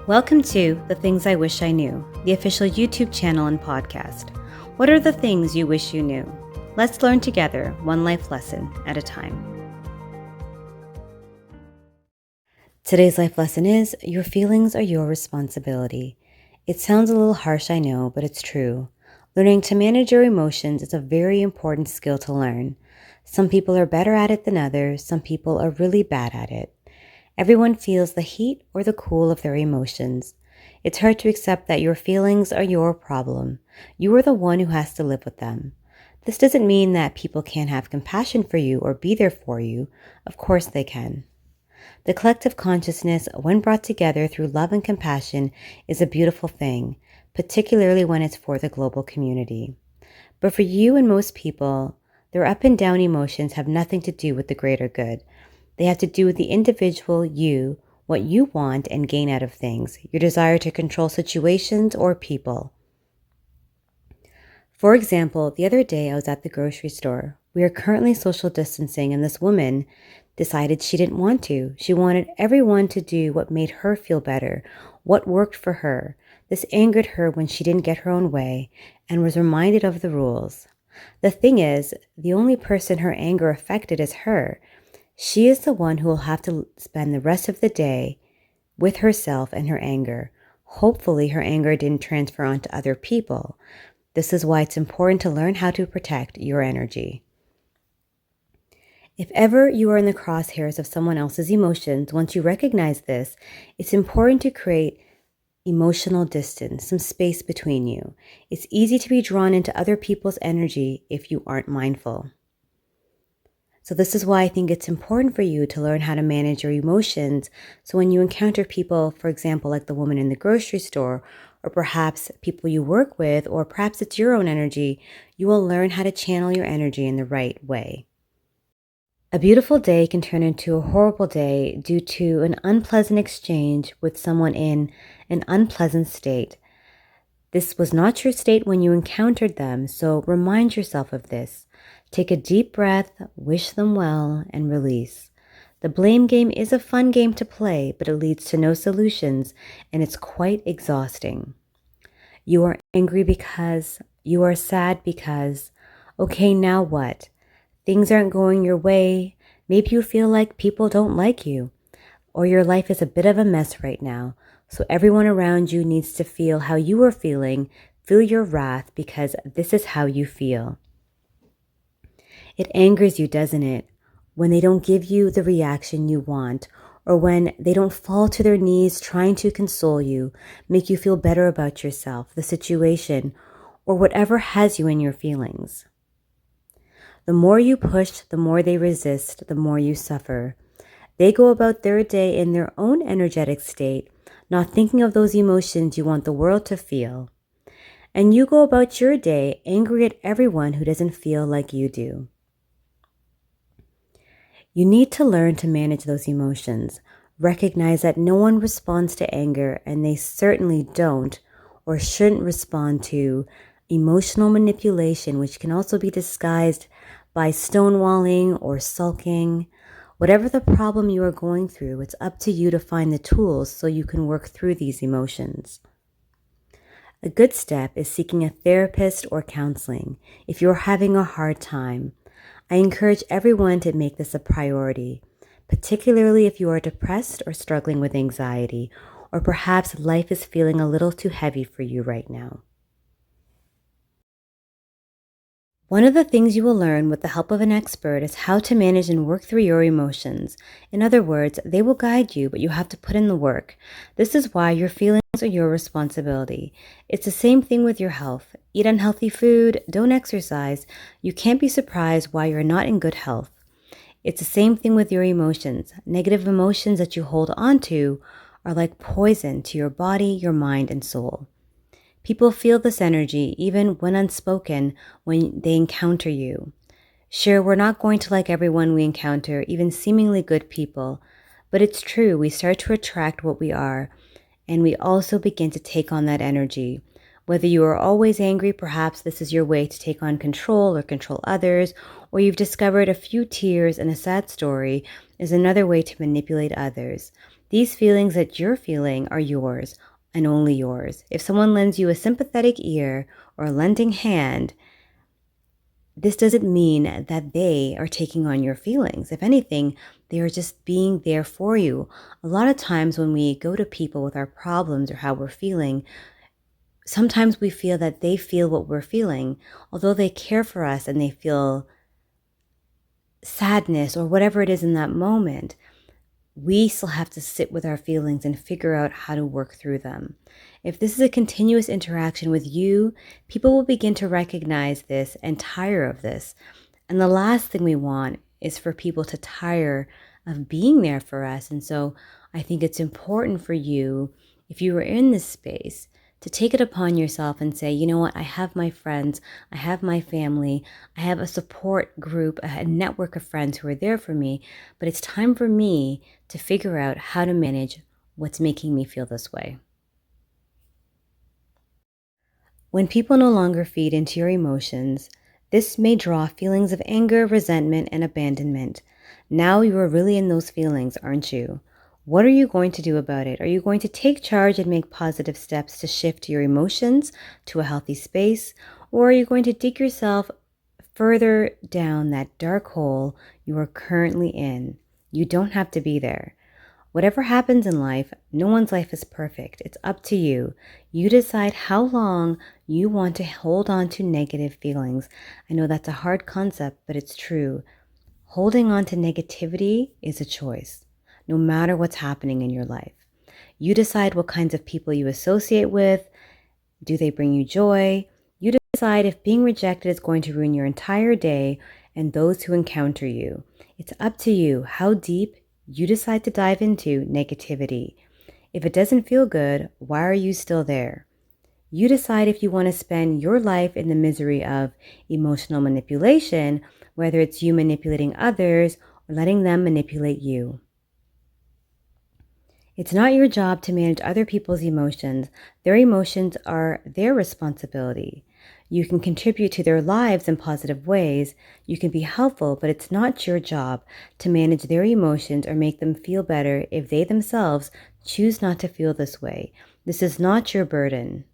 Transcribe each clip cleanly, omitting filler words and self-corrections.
Welcome to The Things I Wish I Knew, the official YouTube channel and podcast. What are the things you wish you knew? Let's learn together, one life lesson at a time. Today's life lesson is, your feelings are your responsibility. It sounds a little harsh, I know, but it's true. Learning to manage your emotions is a very important skill to learn. Some people are better at it than others. Some people are really bad at it. Everyone feels the heat or the cool of their emotions. It's hard to accept that your feelings are your problem. You are the one who has to live with them. This doesn't mean that people can't have compassion for you or be there for you. Of course they can. The collective consciousness, when brought together through love and compassion, is a beautiful thing, particularly when it's for the global community. But for you and most people, their up and down emotions have nothing to do with the greater good. They have to do with the individual you, what you want and gain out of things, your desire to control situations or people. For example, the other day I was at the grocery store. We are currently social distancing and this woman decided she didn't want to. She wanted everyone to do what made her feel better, what worked for her. This angered her when she didn't get her own way and was reminded of the rules. The thing is, the only person her anger affected is her. She is the one who will have to spend the rest of the day with herself and her anger. Hopefully her anger didn't transfer onto other people. This is why it's important to learn how to protect your energy. If ever you are in the crosshairs of someone else's emotions, once you recognize this, it's important to create emotional distance, some space between you. It's easy to be drawn into other people's energy if you aren't mindful. So this is why I think it's important for you to learn how to manage your emotions. So when you encounter people, for example, like the woman in the grocery store, or perhaps people you work with, or perhaps it's your own energy, you will learn how to channel your energy in the right way. A beautiful day can turn into a horrible day due to an unpleasant exchange with someone in an unpleasant state. This was not your state when you encountered them, so remind yourself of this. Take a deep breath, wish them well, and release. The blame game is a fun game to play, but it leads to no solutions, and it's quite exhausting. You are angry because, you are sad because, okay, now what? Things aren't going your way. Maybe you feel like people don't like you, or your life is a bit of a mess right now. So everyone around you needs to feel how you are feeling, feel your wrath, because this is how you feel. It angers you, doesn't it? When they don't give you the reaction you want, or when they don't fall to their knees trying to console you, make you feel better about yourself, the situation, or whatever has you in your feelings. The more you push, the more they resist, the more you suffer. They go about their day in their own energetic state, not thinking of those emotions you want the world to feel. And you go about your day angry at everyone who doesn't feel like you do. You need to learn to manage those emotions. Recognize that no one responds to anger, and they certainly don't or shouldn't respond to emotional manipulation, which can also be disguised by stonewalling or sulking. Whatever the problem you are going through, it's up to you to find the tools so you can work through these emotions. A good step is seeking a therapist or counseling if you're having a hard time. I encourage everyone to make this a priority, particularly if you are depressed or struggling with anxiety, or perhaps life is feeling a little too heavy for you right now. One of the things you will learn with the help of an expert is how to manage and work through your emotions. In other words, they will guide you, but you have to put in the work. This is why your feelings are your responsibility. It's the same thing with your health. Eat unhealthy food, don't exercise. You can't be surprised why you're not in good health. It's the same thing with your emotions. Negative emotions that you hold on to are like poison to your body, your mind, and soul. People feel this energy, even when unspoken, when they encounter you. Sure, we're not going to like everyone we encounter, even seemingly good people, but it's true, we start to attract what we are, and we also begin to take on that energy. Whether you are always angry, perhaps this is your way to take on control or control others, or you've discovered a few tears and a sad story is another way to manipulate others. These feelings that you're feeling are yours and only yours. If someone lends you a sympathetic ear or a lending hand, this doesn't mean that they are taking on your feelings. If anything, they are just being there for you. A lot of times when we go to people with our problems or how we're feeling, sometimes we feel that they feel what we're feeling, although they care for us and they feel sadness or whatever it is in that moment. We still have to sit with our feelings and figure out how to work through them. If this is a continuous interaction with you, people will begin to recognize this and tire of this. And the last thing we want is for people to tire of being there for us. And so I think it's important for you, if you are in this space, to take it upon yourself and say, you know what, I have my friends, I have my family, I have a support group, a network of friends who are there for me, but it's time for me to figure out how to manage what's making me feel this way. When people no longer feed into your emotions, this may draw feelings of anger, resentment, and abandonment. Now you are really in those feelings, aren't you? What are you going to do about it? Are you going to take charge and make positive steps to shift your emotions to a healthy space? Or are you going to dig yourself further down that dark hole you are currently in? You don't have to be there. Whatever happens in life, no one's life is perfect. It's up to you. You decide how long you want to hold on to negative feelings. I know that's a hard concept, but it's true. Holding on to negativity is a choice, no matter what's happening in your life. You decide what kinds of people you associate with. Do they bring you joy? You decide if being rejected is going to ruin your entire day and those who encounter you. It's up to you how deep you decide to dive into negativity. If it doesn't feel good, why are you still there? You decide if you want to spend your life in the misery of emotional manipulation, whether it's you manipulating others or letting them manipulate you. It's not your job to manage other people's emotions. Their emotions are their responsibility. You can contribute to their lives in positive ways. You can be helpful, but it's not your job to manage their emotions or make them feel better if they themselves choose not to feel this way. This is not your burden.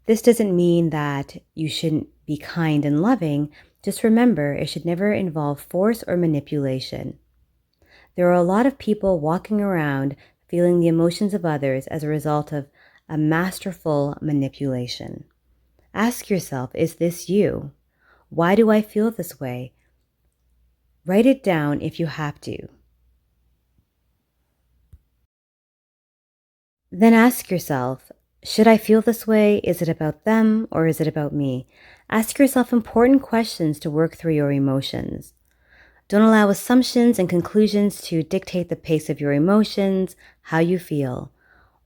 This doesn't mean that you shouldn't be kind and loving. Just remember, it should never involve force or manipulation. There are a lot of people walking around feeling the emotions of others as a result of a masterful manipulation. Ask yourself, is this you? Why do I feel this way? Write it down if you have to. Then ask yourself, should I feel this way? Is it about them or is it about me? Ask yourself important questions to work through your emotions. Don't allow assumptions and conclusions to dictate the pace of your emotions, how you feel.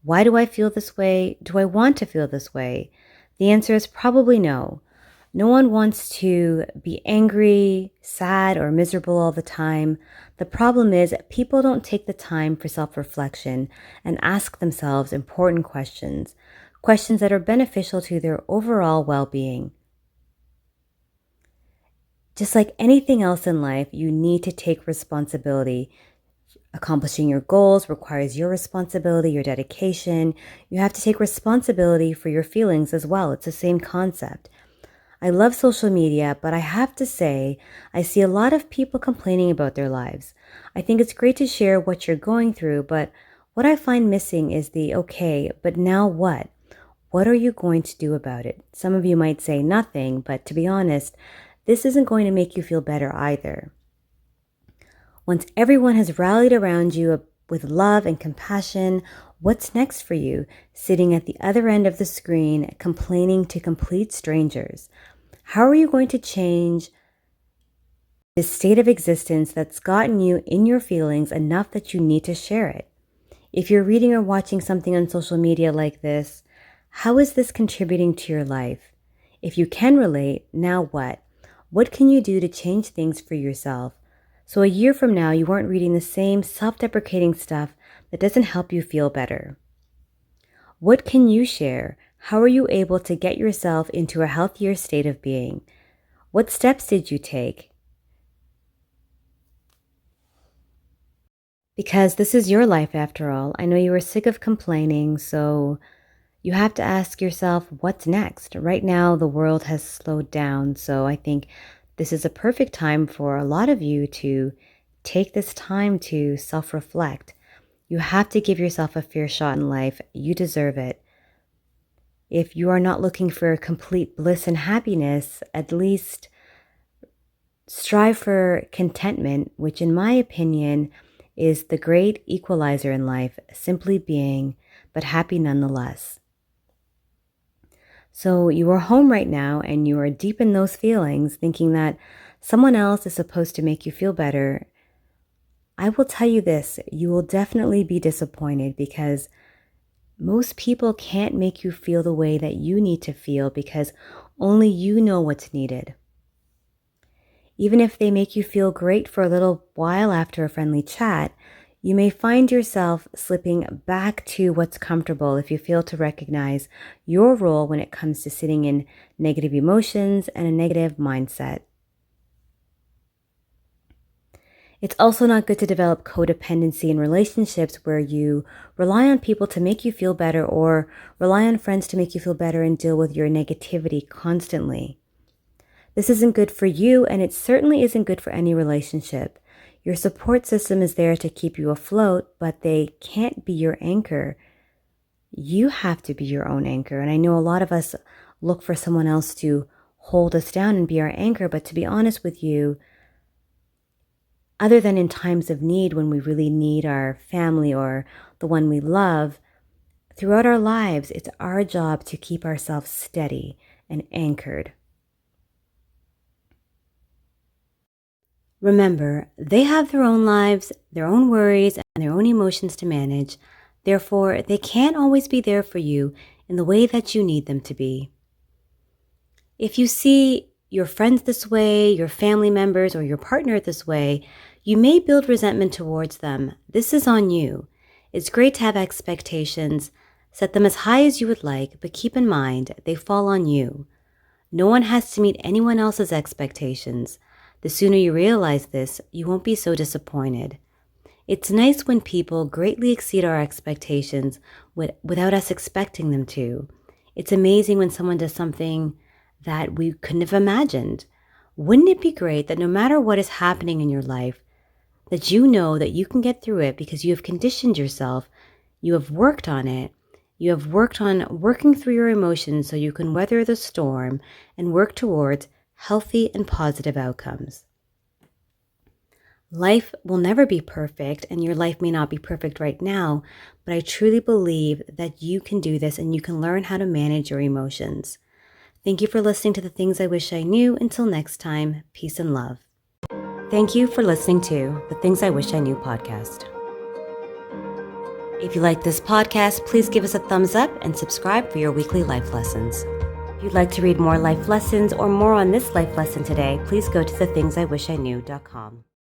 Why do I feel this way? Do I want to feel this way? The answer is probably no. No one wants to be angry, sad, or miserable all the time. The problem is people don't take the time for self-reflection and ask themselves important questions, questions that are beneficial to their overall well-being. Just like anything else in life, you need to take responsibility. Accomplishing your goals requires your responsibility, your dedication. You have to take responsibility for your feelings as well. It's the same concept. I love social media, but I have to say, I see a lot of people complaining about their lives. I think it's great to share what you're going through, but what I find missing is the, okay, but now what? What are you going to do about it? Some of you might say nothing, but to be honest, this isn't going to make you feel better either. Once everyone has rallied around you with love and compassion, what's next for you, sitting at the other end of the screen, complaining to complete strangers? How are you going to change this state of existence that's gotten you in your feelings enough that you need to share it? If you're reading or watching something on social media like this, how is this contributing to your life? If you can relate, now what? What can you do to change things for yourself? So a year from now, you aren't reading the same self-deprecating stuff that doesn't help you feel better. What can you share? How are you able to get yourself into a healthier state of being? What steps did you take? Because this is your life after all. I know you are sick of complaining, so you have to ask yourself, what's next? Right now, the world has slowed down, so I think this is a perfect time for a lot of you to take this time to self-reflect. You have to give yourself a fair shot in life. You deserve it. If you are not looking for complete bliss and happiness, at least strive for contentment, which in my opinion is the great equalizer in life, simply being, but happy nonetheless. So you are home right now and you are deep in those feelings, thinking that someone else is supposed to make you feel better. I will tell you this, you will definitely be disappointed because most people can't make you feel the way that you need to feel because only you know what's needed. Even if they make you feel great for a little while after a friendly chat, you may find yourself slipping back to what's comfortable if you fail to recognize your role when it comes to sitting in negative emotions and a negative mindset. It's also not good to develop codependency in relationships where you rely on people to make you feel better or rely on friends to make you feel better and deal with your negativity constantly. This isn't good for you, and it certainly isn't good for any relationship. Your support system is there to keep you afloat, but they can't be your anchor. You have to be your own anchor. And I know a lot of us look for someone else to hold us down and be our anchor, but to be honest with you, other than in times of need when we really need our family or the one we love, throughout our lives, it's our job to keep ourselves steady and anchored. Remember, they have their own lives, their own worries, and their own emotions to manage. Therefore, they can't always be there for you in the way that you need them to be. If you see your friends this way, your family members, or your partner this way, you may build resentment towards them. This is on you. It's great to have expectations. Set them as high as you would like, but keep in mind, they fall on you. No one has to meet anyone else's expectations. The sooner you realize this, you won't be so disappointed. It's nice when people greatly exceed our expectations without us expecting them to. It's amazing when someone does something that we couldn't have imagined. Wouldn't it be great that no matter what is happening in your life, that you know that you can get through it because you have conditioned yourself, you have worked on it, you have worked on working through your emotions so you can weather the storm and work towards healthy and positive outcomes. Life will never be perfect, and your life may not be perfect right now, but I truly believe that you can do this and you can learn how to manage your emotions. Thank you for listening to The Things I Wish I Knew. Until next time, peace and love. Thank you for listening to The Things I Wish I Knew podcast. If you like this podcast, please give us a thumbs up and subscribe for your weekly life lessons. If you'd like to read more life lessons or more on this life lesson today, please go to thethingsiwishiknew.com.